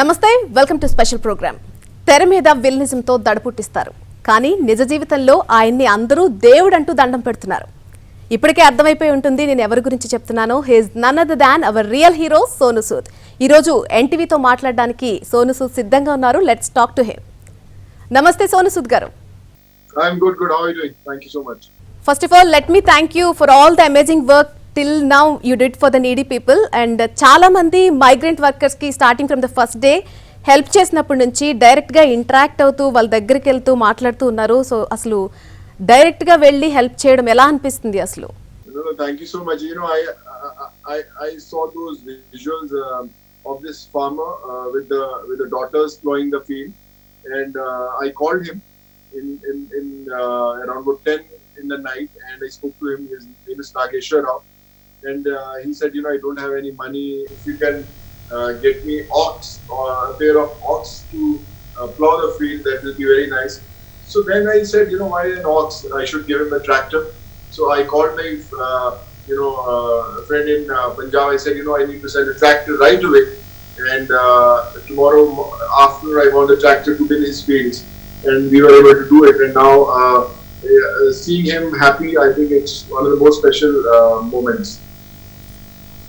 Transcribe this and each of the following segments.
నమస్తే welcome to special programme. తెర మీద విలనిజంతో దడపుట్టిస్తారు, కానీ నిజ జీవితంలో ఆయన్ని అందరూ దేవుడు అంటూ దండం పెడుతున్నారు. ఇప్పటికే అర్థమైపోయి ఉంటుంది నేను ఎవరి గురించి చెప్తున్నానో. He is none other than our real hero Sonu Sood. ఈరోజు ఎన్టీవీతో మాట్లాడడానికి సోను సూద్ సిద్ధంగా ఉన్నారు. Let's talk to him. నమస్తే సోను సూద్ గారు. I'm good. How are you doing? Thank you so much. First of all, let me thank you for all the amazing work till now you did for the needy people. And చాలా మంది migrant workers కి starting from the first day help చేసినప్పటి నుంచి direct గా interact అవుతూ వాళ్ళ దగ్గరికి వెళ్తూ మాట్లాడుతూ ఉన్నారు. సో అసలు డైరెక్ట్ గా వెళ్ళి హెల్ప్ చేయడం ఎలా అనిపిస్తుంది అసలు? No, thank you so much. I saw those visuals of this farmer with the daughters plowing the field, and I called him in around 10 in the night, and I spoke to him. His name is Nageshwar Rao, and he said, I don't have any money. If you can get me ox or a pair of ox to plow the field, that will be very nice. So then I said, why an ox? I should give him a tractor. So I called my friend in Punjab. I said, I need to send a tractor right away, and tomorrow afternoon I want the tractor to build his fields. And we were able to do it, and now seeing him happy, I think it's one of the most special moments.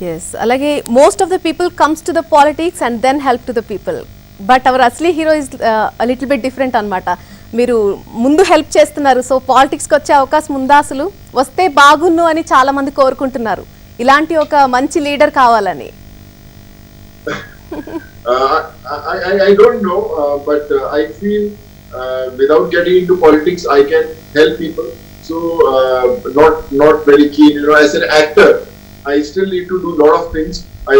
Yes, alage most of the people comes to the politics and then help to the people, but our asli hero is a little bit different anamata. మీరు ముందు help చేస్తున్నారు, so politics కి వచ్చే అవకాశం ఉందా? అసలు వస్తే బాగున్ను అని చాలా మంది కోరుకుంటున్నారు, ఇలాంటి ఒక మంచి లీడర్ కావాలని. I don't know, but I feel without getting into politics, I can help people. So not very keen. As an actor, I still need to do a lot of things. I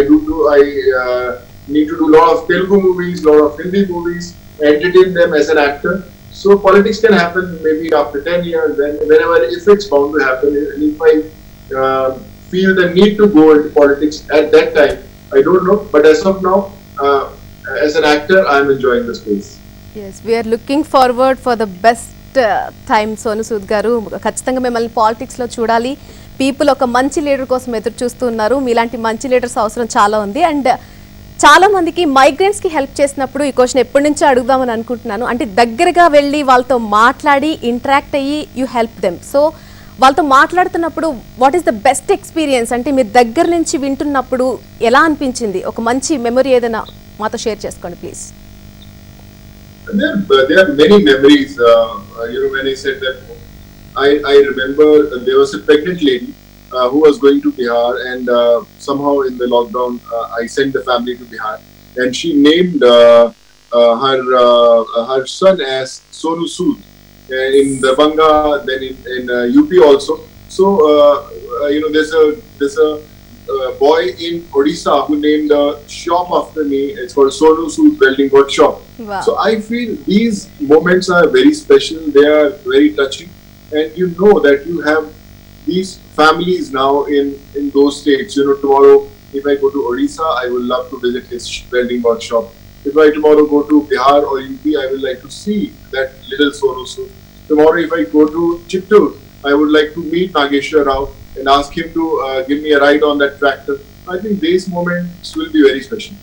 need to do a lot of Telugu movies, a lot of Hindi movies, entertain them as an actor. So politics can happen maybe after 10 years, whenever, if it's bound to happen. And if I feel the need to go into politics at that time, I don't know. But as of now, as an actor, I am enjoying the space. Yes, we are looking forward for the best time, Sonu Sood గారు. ఖచ్చితంగా మిమ్మల్ని politics లో చూడాలి. People ఒక మంచి leader కోసం ఎదురు చూస్తున్నారు. మీలాంటి మంచి లీడర్స్ అవసరం చాలా ఉంది. అండ్ చాలా మందికి మైగ్రెంట్స్ కి హెల్ప్ చేసినప్పుడు ఈ క్వశ్చన్ ఎప్పటి నుంచో అడుగుదామని అనుకుంటున్నాను. అంటే దగ్గరగా వెళ్ళి వాళ్ళతో మాట్లాడి ఇంటరాక్ట్ అయ్యి యూ హెల్ప్ దెమ్. సో వాళ్ళతో మాట్లాడుతున్నప్పుడు what is the best experience? అంటే మీరు దగ్గర నుంచి వింటున్నప్పుడు ఎలా అనిపించింది? ఒక మంచి మెమరీ ఏదైనా మాతో షేర్ చేసుకోండి please. There are many memories. When I said that, I remember there was a pregnant lady who was going to Bihar, and somehow in the lockdown, I sent the family to Bihar, and she named her son as Sonu Sood in Darbhanga, then in UP also. So there's a boy in Odisha who named a shop after me. It's called Sonu Sood Welding Workshop. Wow. So I feel these moments are very special. They are very touching, and that you have these families now in those states. Tomorrow if I go to Odisha, I will love to visit his welding workshop. If I tomorrow go to Bihar or UP, I will like to see that little Sonu Sood. Tomorrow if I go to Chittoor, I would like to meet Nageshwar Rao and ask him to give me a ride on that tractor. I think these moments will be very special.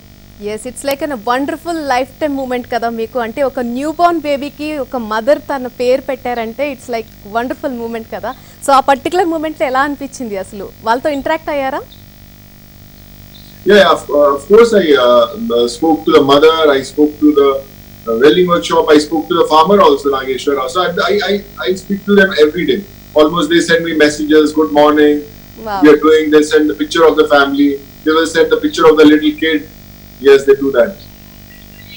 Yes, it's like an wonderful life time moment కదా మీకు. అంటే ఒక new Born బేబీకి ఒక mother తన పేరు పెట్టారంటే it's like wonderful moment కదా. సో ఆ పర్టికులర్ మూమెంట్లో ఎలా అనిపించింది? అసలు వాళ్ళతో ఇంటరాక్ట్ అయ్యారా? Yeah, of course I spoke to the mother, I spoke to the welding workshop, I spoke to the farmer also, Nageshwar. So I speak to them every day. Almost they send me messages, good morning, Wow. we are doing this, and the picture of the family. They will send the picture of the little kid. Yes, they do that.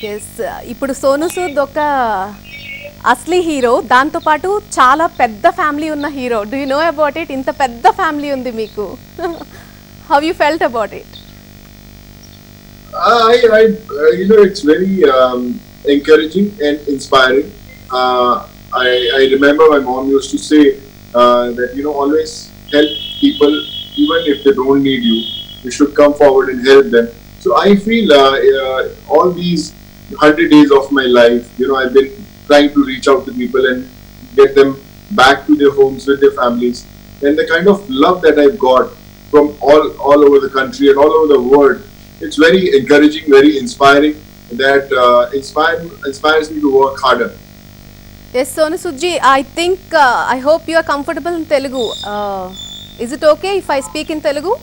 Yes, ఇప్పుడు సోను సూద్ ఒక అసలీ hero, దాంతోపాటు చాలా పెద్ద family ఉన్న hero. Do you know about it? ఇంత పెద్ద family ఉంది మీకు. How you felt about it? It's very encouraging and inspiring. I remember my mom used to say that always help people even if they don't need you. You should come forward and help them. So I feel all these 100 days of my life, I've been trying to reach out to people and get them back to their homes with their families. And the kind of love that I've got from all over the country and all over the world, it's very encouraging, very inspiring. that inspires me to work harder. Yes, Sonu Sudji, I think, I hope you are comfortable in Telugu. Is it okay if I speak in Telugu?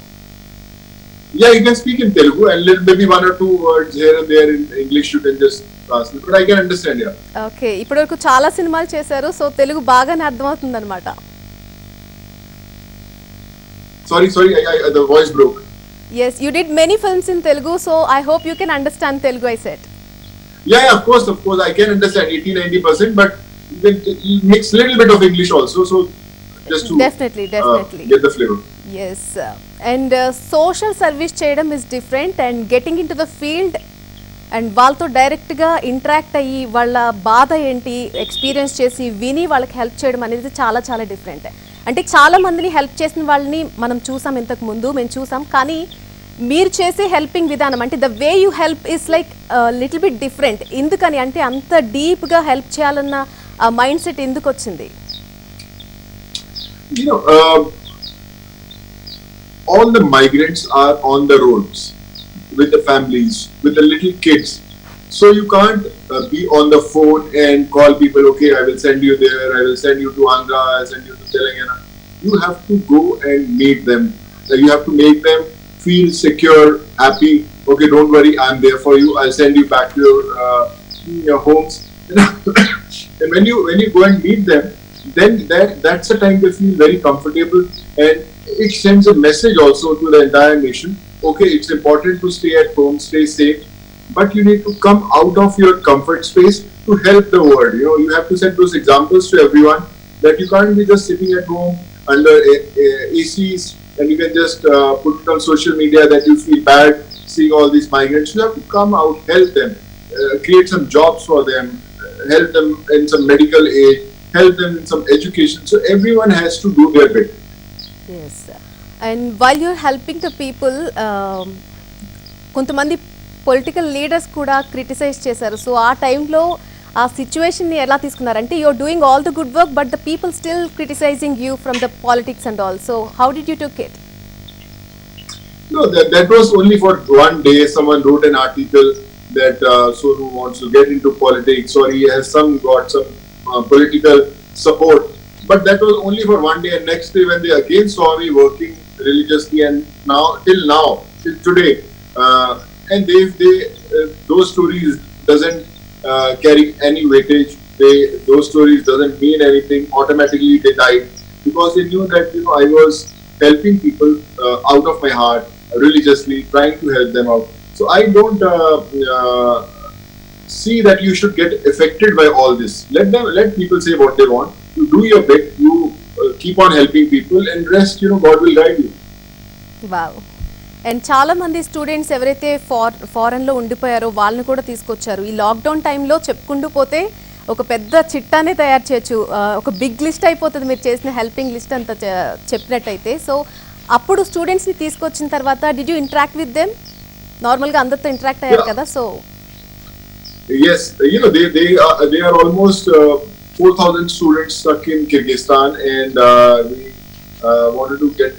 Yeah, you can speak in Telugu and maybe one or two words here and there in English you can just translate, but I can understand, yeah. Okay, ఇప్పటివరకు చాలా సినిమాలు చేశారు, so Telugu బాగానే అర్థమవుతుంది అనమాట. Sorry, the voice broke. Yes, you did many films in Telugu, so I hope you can understand Telugu, I said. Yeah, of course, I can understand 80-90%, but you mix little bit of English also, so just to Definitely. get the flavor. Yes, and social service చేయడం is different, and getting into the field and వాళ్ళతో డైరెక్ట్గా interact అయ్యి వాళ్ళ బాధ ఏంటి experience చేసి విని వాళ్ళకి హెల్ప్ చేయడం అనేది చాలా చాలా డిఫరెంట్. అంటే చాలా మందిని హెల్ప్ చేసిన వాళ్ళని మనం చూసాం, ఇంతకు ముందు మేము చూసాం, కానీ మీరు చేసే హెల్పింగ్ విధానం అంటే the way you help is like little bit different. ఎందుకని అంటే అంత డీప్గా హెల్ప్ చేయాలన్న మైండ్ సెట్ ఎందుకు వచ్చింది? You know, all the migrants are on the roads with the families, with the little kids. So you can't be on the phone and call people, okay, I will send you there, I will send you to Andhra, I will send you to Telangana. You have to go and meet them. You have to make them feel secure, happy. Okay, don't worry, I'm there for you. I'll send you back to your homes. And when you go and meet them, then that's the time they feel very comfortable, and it sends a message also to the entire nation. Okay, it's important to stay at home, stay safe, but you need to come out of your comfort space to help the world. You know, you have to set those examples to everyone that you can't be just sitting at home under ACs and you can just put it on social media that you feel bad seeing all these migrants. You have to come out, help them, create some jobs for them, help them in some medical aid, help them in some education. So everyone has to do their bit. Yes. And while you're helping the people, కొంతమంది political leaders కూడా criticise చేశారు. So ఆ టైంలో ఆ సిచ్యువేషన్ని ఎలా తీసుకున్నారంటే you're doing all the good work but the people still criticising you from the politics and all. So how did you took it? No, that was only for one day. Someone wrote an article that Sonu wants to get into politics or he has got some political support. But that was only for one day, and next day when they again saw me working religiously, and till today, and those stories doesn't carry any weightage. Those stories doesn't mean anything. Automatically they died because they knew that I was helping people out of my heart, religiously trying to help them out. So I don't see that you should get affected by all this. Let people say what they want. You do your bit, you keep on helping people, and rest, God will guide you. Wow. And చాలా మంది students ఎవరైతే ఫారెన్లో ఉండిపోయారో వాళ్ళని కూడా తీసుకొచ్చారు. ఈ lockdown టైంలో చెప్పుకుంటూ పోతే ఒక పెద్ద చిట్టానే తయారు చేయొచ్చు, ఒక బిగ్ లిస్ట్ అయిపోతుంది మీరు చేసిన హెల్పింగ్ లిస్ట్ అంతా చెప్పినట్టయితే. సో అప్పుడు స్టూడెంట్స్ని తీసుకొచ్చిన తర్వాత did you interact with them? నార్మల్గా అందరితో ఇంటరాక్ట్ అయ్యారు కదా. So yes, they are almost 4,000 students stuck in Kyrgyzstan, and we wanted to get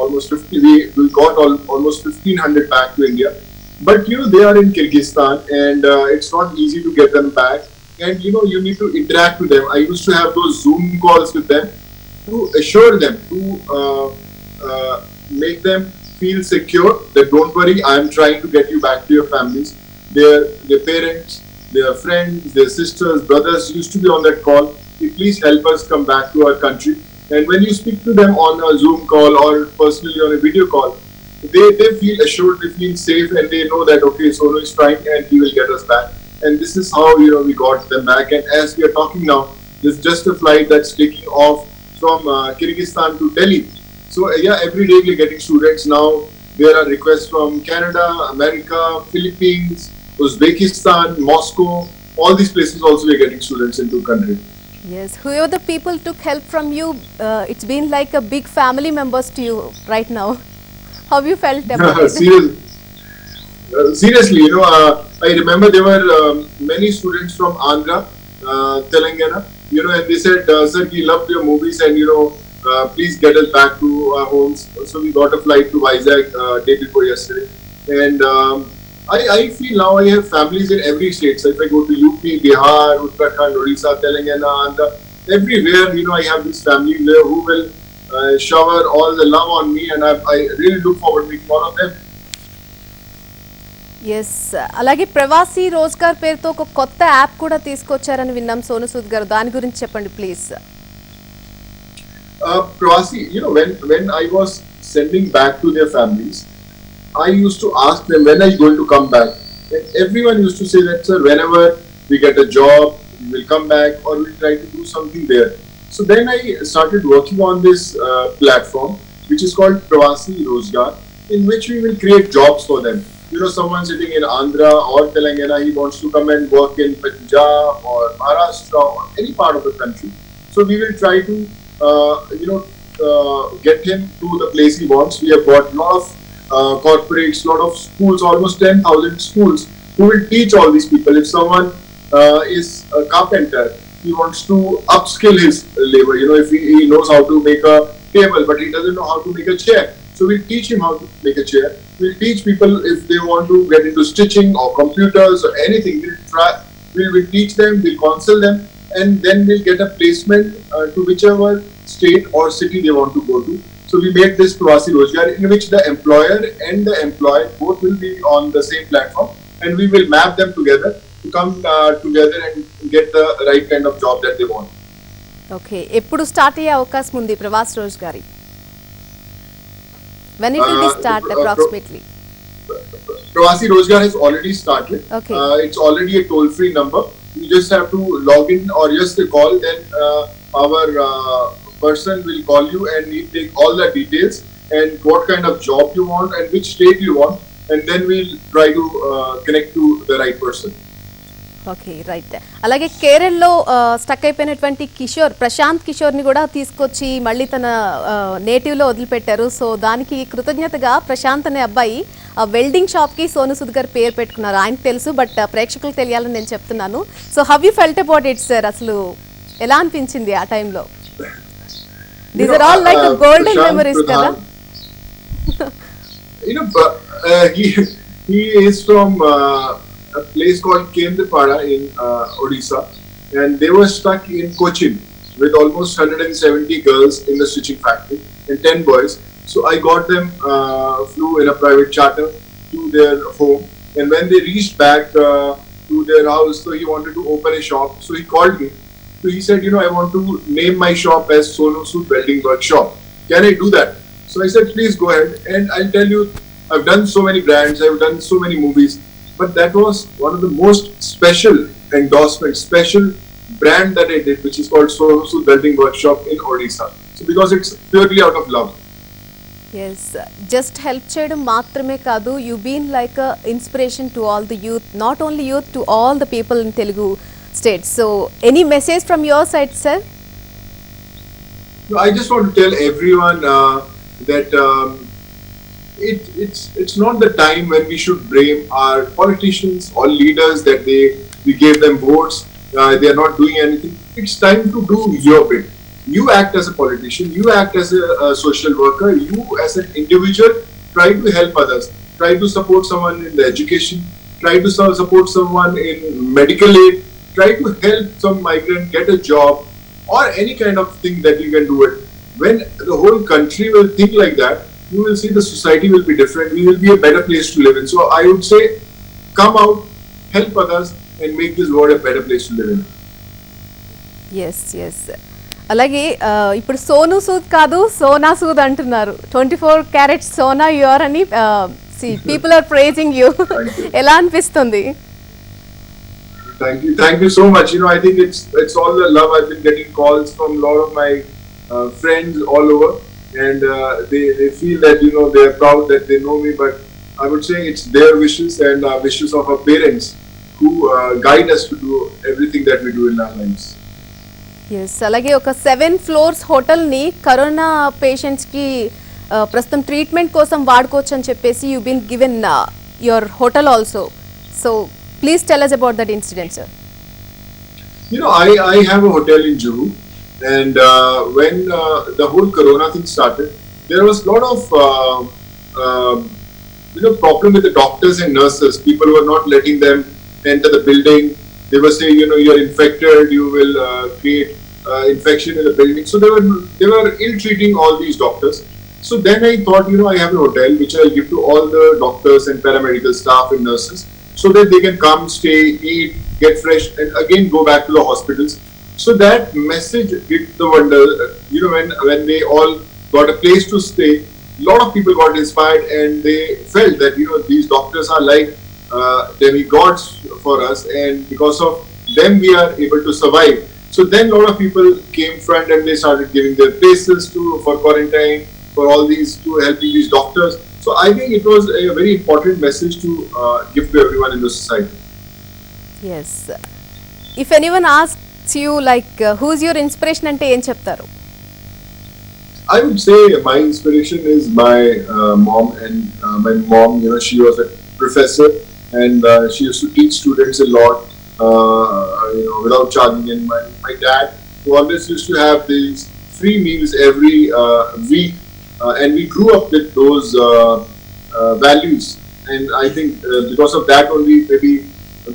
almost 50. We got almost 1,500 back to India, but they are in Kyrgyzstan, and it's not easy to get them back. And you need to interact with them. I used to have those Zoom calls with them to assure them, to make them feel secure that don't worry, I am trying to get you back to your families. Their parents, their friends, their sisters, brothers used to be on that call. Please help us come back to our country. And when you speak to them on a Zoom call or personally on a video call, they feel assured, they feel safe, and they know that okay, Sonu is trying and he will get us back. And this is how we got them back. And as we are talking now, there's just a flight that's taking off from Kyrgyzstan to Delhi. So every day we're getting students now. There are requests from Canada, America, Philippines, Uzbekistan, Moscow, all these places also we're getting students into country. yes, whoever the people took help from you, it's been like a big family members to you right now. How you felt about it? Seriously, I remember there were many students from Andhra, Telangana, and they said, sir, we loved your movies and please get us back to our homes. So we got a flight to Vizag day before yesterday, and I feel now I have families in every state. So if I go to UP, Bihar, Uttarakhand, Odisha, Telangana, Andhra, everywhere, I have this family there who will shower all the love on me, and I really look forward to meeting all of them. Yes అలాగే ప్రవాసీ రోజ్గార్ పేరుతో ఒక కొత్త app కూడా తీసుకొచ్చారని విన్నాం సోను సూద్ గారు దాని గురించి చెప్పండి please Pravasi, when I was sending back to their families, I used to ask them, when are you going to come back? And everyone used to say that, sir, whenever we get a job, we will come back or we'll try to do something there. So then I started working on this platform, which is called Pravasi Rozgar, in which we will create jobs for them. Someone sitting in Andhra or Telangana, he wants to come and work in Punjab or Maharashtra or any part of the country. So we will try to, get him to the place he wants. We have got a lot of corporates, lot of schools, almost 10,000 schools who will teach all these people. If someone is a carpenter, he wants to upskill his labor. If he knows how to make a table, but he doesn't know how to make a chair. So we'll teach him how to make a chair. We'll teach people if they want to get into stitching or computers or anything. We'll teach them, we'll counsel them, and then we'll get a placement to whichever state or city they want to go to. So we made this Pravasi Rozgar in which the employer and the employed both will be on the same platform, and we will map them together to come together and get the right kind of job that they want. Okay ఎప్పుడు start అయ్యే అవకాశం ఉంది Pravas రోజ్గారి when it will be start approximately Pravasi Rozgar has already started. Okay. It's already a toll-free number. You just have to log in or just call. Then our person will call you and we take all the details and what kind of job you want and which state you want, and then we'll try to connect to the right person. Okay right అలాగే కేరళలో stuck అయిపోయినటువంటి ప్రశాంత్ కిషోర్ని కూడా తీసుకొచ్చి మళ్ళీ తన నేటివ్లో వదిలిపెట్టారు so దానికి కృతజ్ఞతగా ప్రశాంత్ అనే అబ్బాయి వెల్డింగ్ షాప్కి సోను సూద్ గారు పేరు పెట్టుకున్నారు ఆయనకు తెలుసు బట్ ప్రేక్షకులకు తెలియాలని నేను చెప్తున్నాను so how you felt about it sir అసలు ఎలా అనిపించింది ఆ టైంలో these are all like golden memories కదా he is from a place called Kendrapada in Odisha, and they were stuck in Cochin with almost 170 girls in the stitching factory and 10 boys. So I got them, flew in a private charter to their home, and when they reached back to their house, so he wanted to open a shop. So he called me. So he said, I want to name my shop as Sonu Sood Welding Workshop. Can I do that? So I said, please go ahead. And I'll tell you, I've done so many brands, I've done so many movies. But that was one of the most special endorsements, special brand that I did, which is called Sonu Sood Welding Workshop in Odisha. So because it's purely out of love. Yes, just help చేయడం మాత్రమే కాదు you been like a inspiration to all the youth not only youth to all the people in Telugu states so any message from your side sir I just want to tell everyone that it's not the time when we should blame our politicians or leaders that we gave them votes. They are not doing anything. It's time to do your bit. You act as a politician. You act as a social worker. You as an individual try to help others. Try to support someone in the education. Try to support someone in medical aid. Try to help some migrant get a job or any kind of thing that you can do it. When the whole country will think like that, you will see the society will be different. We will be a better place to live in. So I would say, come out, help others, and make this world a better place to live in. Yes yes అలాగే ఇప్పుడు సోను సూద్ కాదు సోనా సూద్ అంటున్నారు 24 carats Sona your అని people are praising you ఎలా అనిపిస్తుంది Thank you so much. I think it's all the love. I've been getting calls from a lot of my friends all over. And they feel that they are proud that they know me, but I would say it's their wishes and wishes of our parents who guide us to do everything that we do in our lives. Yes అలాగే ఒక 7 floors హోటల్ని corona పేషెంట్స్కి ప్రస్తుతం treatment కోసం వాడుకోవచ్చు అని చెప్పేసి you been given your hotel also so please tell us about that incident sir I have a hotel in Juhu. And when the whole corona thing started, there was a lot of problem with the doctors and nurses. People were not letting them enter the building. They were saying, you're infected, you will create infection in the building. So they were ill treating all these doctors. So then I thought, I have an hotel which I'll give to all the doctors and paramedical staff and nurses so that they can come, stay, eat, get fresh, and again go back to the hospitals. So that message did the wonder. When they all got a place to stay, a lot of people got inspired and they felt that these doctors are like demigods for us, and because of them we are able to survive. So then a lot of people came front and they started giving their places for quarantine, for all these, to helping these doctors. So I think it was a very important message to give to everyone in the society. Yes. If anyone asks you like who's your inspiration అంటే ఏం చెప్తారు? I would say my inspiration is my mom, and my mom, she was a professor, and she used to teach students a lot, without charging any money. My dad, who always used to have these free meals every week, and we grew up with those values. And I think because of that only, maybe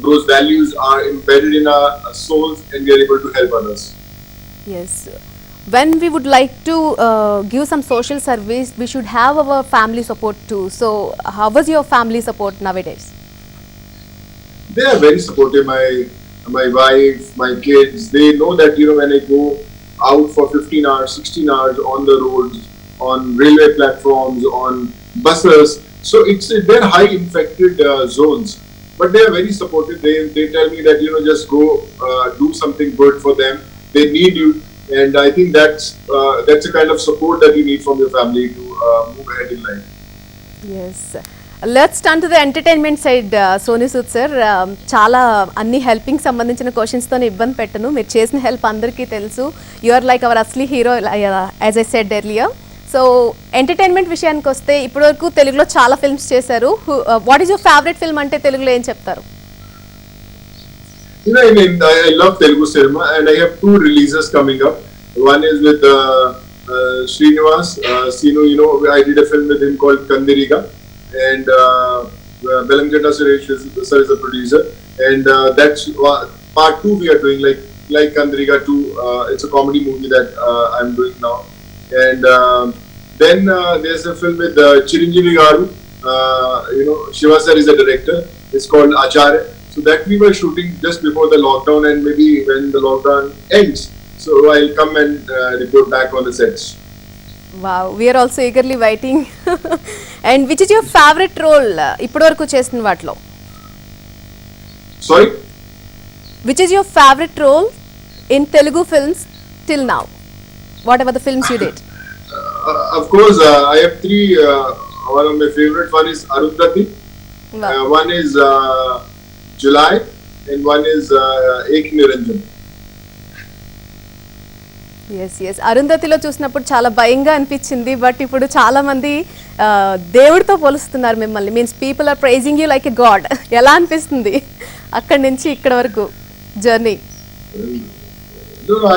those values are embedded in our souls, and we are able to help others. Yes. When we would like to give some social service, we should have our family support too. So how was your family support nowadays? They are very supportive. My wife, my kids, they know that when I go out for 15 hours, 16 hours on the roads, on railway platforms, on buses, so they're high infected zones, but they are very supportive. They tell me that just go do something good for them. They need you, and I think that's a kind of support that you need from your family to move ahead in life. Yes. Let's turn to the entertainment side, Sonu Sood sir. చాలా అన్ని helping సంబంధించిన క్వశ్చన్స్తో ఇబ్బంది పెట్టను. మీరు చేసిన help అందరికీ తెలుసు. You are like our అస్లీ hero, as I said earlier. So entertainment విషయానికి వస్తే ఇప్పటివరకు తెలుగులో చాలా ఫిల్మ్స్ చేశారు. What is your favourite film అంటే తెలుగులో ఏం చెప్తారు? I love Telugu cinema, and I have 2 releases coming up. One is with Srinivas Sinu. I did a film with him called Kandiriga, and Belangata Suresh sir is a producer, and that's part 2 we are doing, like Kandiriga 2. It's a comedy movie that I'm doing now, and then there's a film with Chiranjeevi Garu. Shiva sir is a director. It's called Acharya. So that we were shooting just before the lockdown, and maybe when the lockdown ends, so I'll come and report back on the sets. Wow, we are also eagerly waiting. And which is your favorite role ఇప్పటివరకు చేసిన వాటిలో? Sorry? Which is your favorite role in Telugu films till now? Whatever the films you did. Of course, I have 3. One of my favorite one is Arundhati. Wow. One is July, and one is Ek Niranjan. Yes అరుంధతిలో చూసినప్పుడు చాలా భయంగా అనిపించింది, but ఇప్పుడు చాలా మంది దేవుడితో పోలుస్తున్నారు మిమ్మల్ని. Means people are praising you like a god. ఎలా అనిపిస్తుంది అక్కడి నుంచి ఇక్కడ వరకు journey?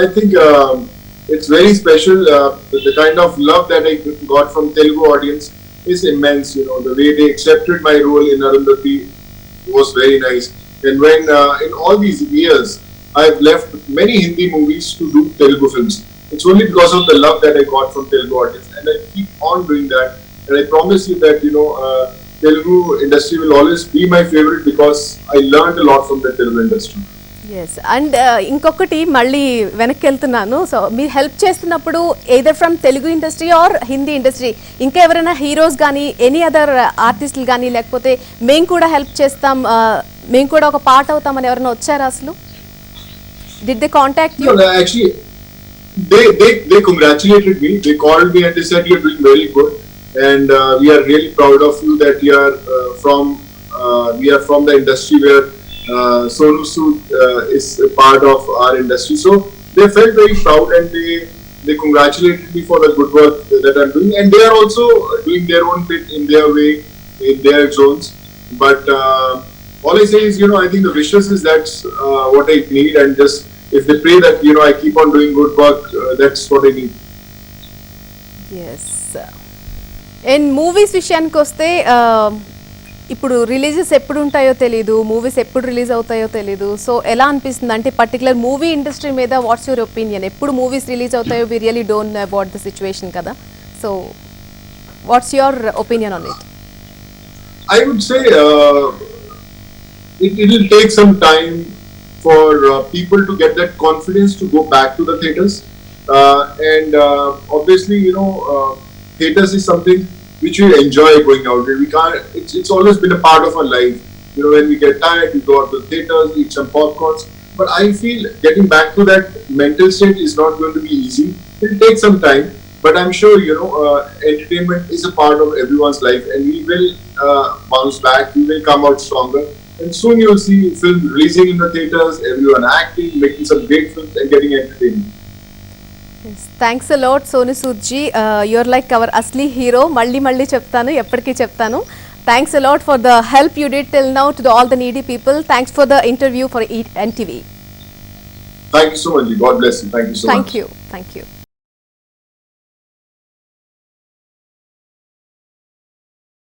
I think it's very special. The kind of love that I got from Telugu audience is immense. The way they accepted my role in Arundhati was very nice. And when in all these years I've left many Hindi movies to do Telugu films, it's only because of the love that I got from Telugu audience, and I keep on doing that. And I promise you that Telugu industry will always be my favorite because I learned a lot from the Telugu industry. Yes. And ఇంకొకటి మళ్ళీ వెనక్కి వెళ్తున్నాను. So మీరు help చేస్తున్నప్పుడు either from Telugu industry or Hindi industry, ఇంకా ఎవరైనా heroes కానీ any other ఆర్టిస్టులు కానీ, లేకపోతే మేము కూడా హెల్ప్ చేస్తాం, మేము కూడా ఒక పార్ట్ అవుతామని ఎవరైనా వచ్చారా అసలు? Did they contact you? No, actually, they congratulated me. They called me and they said you're doing very good, and we are really proud of you that you are we are from the industry where Sonu Sood is a part of our industry. So they felt very proud, and they congratulated me for the good work that I'm doing, and they are also doing their own bit in their way, in their zones. But all I say is, I think the wishes is that's what I need, and just if they pray that I keep on doing good work, that's what I need. Yes. And movies విషయానికి వస్తే ఇప్పుడు releases ఎప్పుడు ఉంటాయో తెలీదు, movies ఎప్పుడు release అవుతాయో తెలీదు. So ఎలా అనిపిస్తుంది అంటే పర్టికులర్ మూవీ ఇండస్ట్రీ మీద వాట్స్ యువర్ ఒపీనియన్? ఎప్పుడు మూవీస్ రిలీజ్ అవుతాయో we really don't know about the situation కదా. So what's your opinion on it? I would say it will take some time for people to get that confidence to go back to the theaters. And obviously, theaters is something which we enjoy going out. We can't. It's always been a part of our life. When we get tired, we go out to the theaters, eat some popcorns. But I feel getting back to that mental state is not going to be easy. It will take some time. But I'm sure entertainment is a part of everyone's life, and we will bounce back. We will come out stronger. And soon you'll see films releasing in the theaters, everyone acting, making some great films, and getting entertainment. Thanks a lot Sonu Sood ji, your like our అస్లీ hero. మళ్ళీ చెప్తాను, ఎప్పటికీ చెప్తాను. Thanks a lot for the help you did till now to all the needy people. Thanks for the interview for NTV. Thank you so much. God bless you. Thank you so much. Thank you.